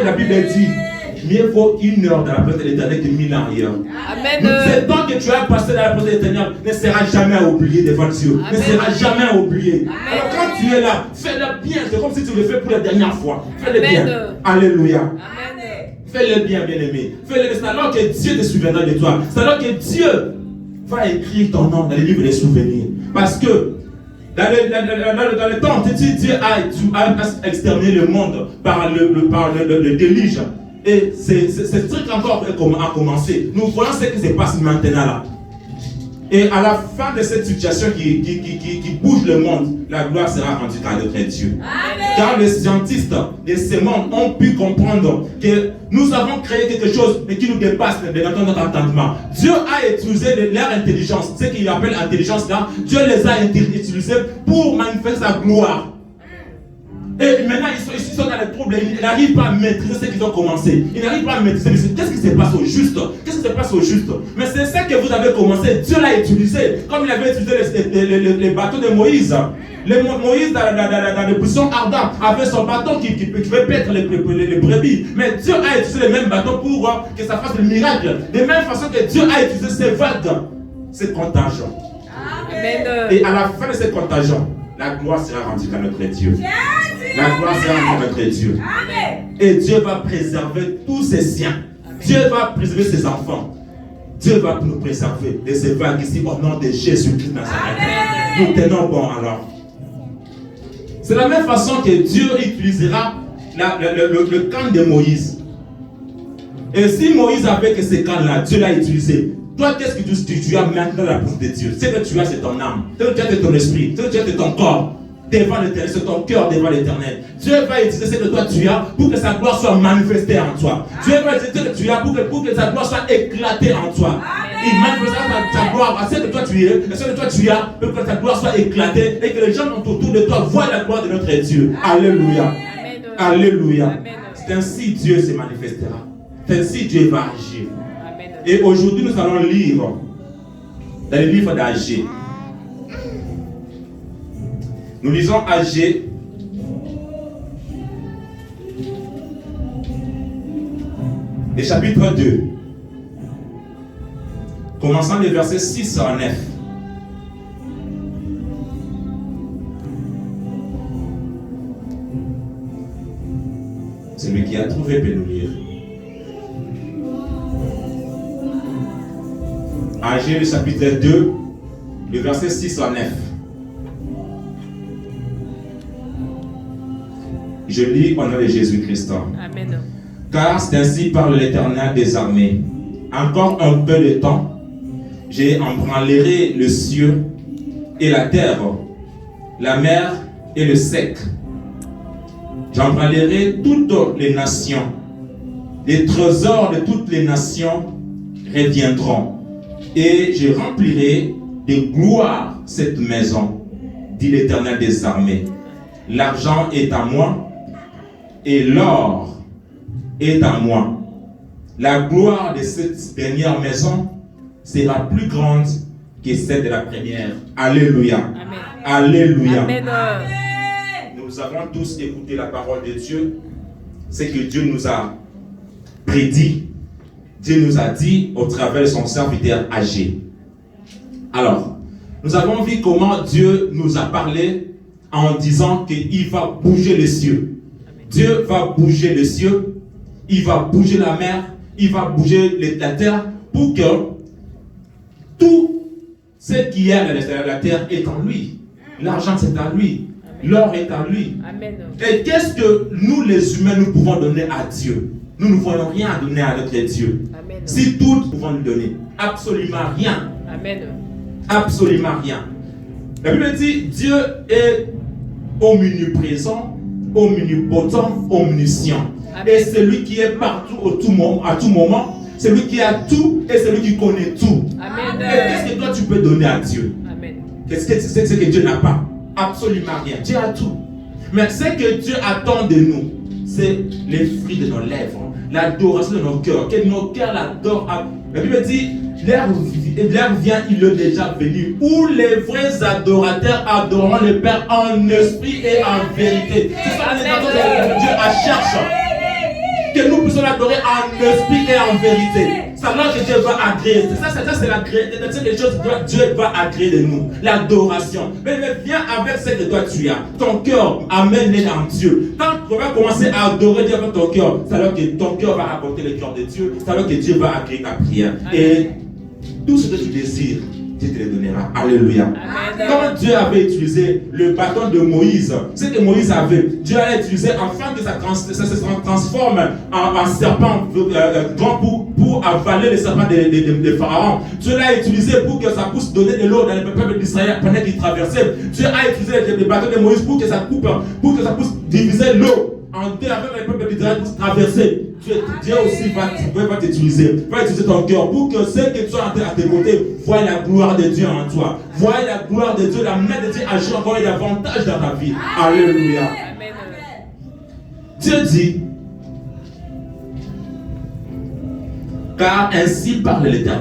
La Bible dit, mieux vaut 1 heure dans la présence de l'Éternel que 1000 ans ailleurs. Ce temps que tu as passé dans la présence de l'Éternel ne sera jamais oublié devant Dieu. Ne sera jamais oublié. Alors quand tu es là, fais-le bien. C'est comme si tu le fais pour la dernière fois. Fais-le bien. Alléluia. Fais-le bien, bien-aimé. Fais-le. C'est alors que Dieu te souviendra de toi. C'est alors que Dieu va écrire ton nom dans les livres des souvenirs. Parce que dans le temps, Dieu a exterminé le monde par le déluge. Et ce truc encore a commencé. Nous voyons ce qui se passe maintenant là. Et à la fin de cette situation qui bouge le monde, la gloire sera rendue à notre Dieu. Amen. Car les scientifiques de ce monde ont pu comprendre que nous avons créé quelque chose mais qui nous dépasse de notre entendement. Dieu a utilisé leur intelligence, ce qu'il appelle intelligence là, Dieu les a utilisés pour manifester sa gloire. Et maintenant, ils sont dans les troubles. Ils n'arrivent pas à maîtriser ce qu'ils ont commencé. Ils n'arrivent pas à maîtriser. Qu'est-ce qui se passe au juste? Qu'est-ce qui se passe au juste? Mais c'est ça que vous avez commencé. Dieu l'a utilisé. Comme il avait utilisé les bateaux de Moïse. Moïse, dans les buissons ardents, avait son bâton qui pouvait perdre les brebis. Mais Dieu a utilisé les mêmes bâtons pour que ça fasse le miracle. De même façon que Dieu a utilisé ces vagues, ces contagions. Et à la fin de ces contagions, la gloire sera rendue à notre Dieu. La gloire sera rendue à notre Dieu. Et Dieu va préserver tous ses siens. Dieu va préserver ses enfants. Dieu va nous préserver de ces vagues ici au nom de Jésus-Christ Nazareth. Nous tenons bon alors. C'est la même façon que Dieu utilisera le camp de Moïse. Et si Moïse avait que ces camps-là, Dieu l'a utilisé. Toi, qu'est-ce que tu as maintenant la présence de Dieu? Ce que tu as, c'est ton âme. Ce que tu as, c'est ton esprit. Ce que tu as, c'est ton corps. Devant l'Éternel, c'est ton cœur devant l'Éternel. Dieu va utiliser ce que toi tu as pour que sa gloire soit manifestée en toi. Dieu va utiliser ce que tu as pour que sa gloire soit éclatée en toi. Il manifestera sa gloire à ce que toi tu es, à ce que toi tu as, pour que sa gloire soit éclatée et que les gens autour de toi voient la gloire de notre Dieu. Alléluia. Alléluia. C'est ainsi Dieu se manifestera. C'est ainsi Dieu va agir. Et aujourd'hui, nous allons lire dans le livre d'Agé. Nous lisons Agé, le chapitre 2, commençant les versets 6 à 9. Celui qui a trouvé peut nous lire. Agé, le chapitre 2, le verset 6 à 9. Je lis au nom de Jésus-Christ. Amen. Car c'est ainsi parle l'Éternel des armées. Encore un peu de temps, j'ai embranlerai le ciel et la terre, la mer et le sec. J'embranlerai toutes les nations. Les trésors de toutes les nations reviendront. Et je remplirai de gloire cette maison, dit l'Éternel des armées. L'argent est à moi et l'or est à moi. La gloire de cette dernière maison sera plus grande que celle de la première. Alléluia. Amen. Alléluia. Amen. Nous avons tous écouté la parole de Dieu. C'est que Dieu nous a prédit. Dieu nous a dit au travers de son serviteur Agé. Alors, nous avons vu comment Dieu nous a parlé en disant qu'il va bouger les cieux. Dieu va bouger les cieux, il va bouger la mer, il va bouger la terre pour que tout ce qui est à l'extérieur de la terre est en lui. L'argent c'est à lui, l'or est à lui. Amen. Et qu'est-ce que nous les humains nous pouvons donner à Dieu? Nous ne pouvons rien donner à notre Dieu. Amen. Si tout nous pouvons lui donner, absolument rien. Amen. Absolument rien. La Bible dit Dieu est omniprésent, omnipotent, omniscient. Amen. Et celui qui est partout à tout moment, celui qui a tout et celui qui connaît tout. Amen. Et qu'est-ce que toi tu peux donner à Dieu? Amen. Qu'est-ce que c'est que Dieu n'a pas? Absolument rien. Dieu a tout. Mais ce que Dieu attend de nous, c'est les fruits de nos lèvres, l'adoration de nos cœurs, que nos cœurs l'adorent. La Bible dit, l'heure vient, il est déjà venu, où les vrais adorateurs adoreront le Père en esprit et en vérité. C'est ça que Dieu cherche. puissions l'adorer en esprit et en vérité. C'est alors que Dieu va agréer. Ça c'est les choses que Dieu va agréer de nous. L'adoration. Mais viens avec ce que toi tu as. Ton cœur, amène-les en Dieu. Quand tu vas commencer à adorer Dieu avec ton cœur, c'est alors que ton cœur va apporter le cœur de Dieu. C'est alors que Dieu va agréer ta prière. Et tout ce que tu désires, Dieu te le donnera. Alléluia. Amen. Quand Dieu avait utilisé le bâton de Moïse, ce que Moïse avait, Dieu allait utiliser afin que ça se transforme en serpent grand pour avaler les serpents de Pharaon. Dieu l'a utilisé pour que ça puisse donner de l'eau dans le peuple d'Israël pendant qu'il traversait. Dieu a utilisé le bâton de Moïse pour que ça coupe, pour que ça puisse diviser l'eau en deux avec le peuple d'Israël pour se traverser. Dieu aussi va t'utiliser, va utiliser ton cœur pour que ceux qui sont à tes côtés voient la gloire de Dieu en toi, voient la gloire de Dieu, la main de Dieu agir encore davantage dans ta vie. Alléluia. Amen. Dieu dit, car ainsi parle l'Éternel.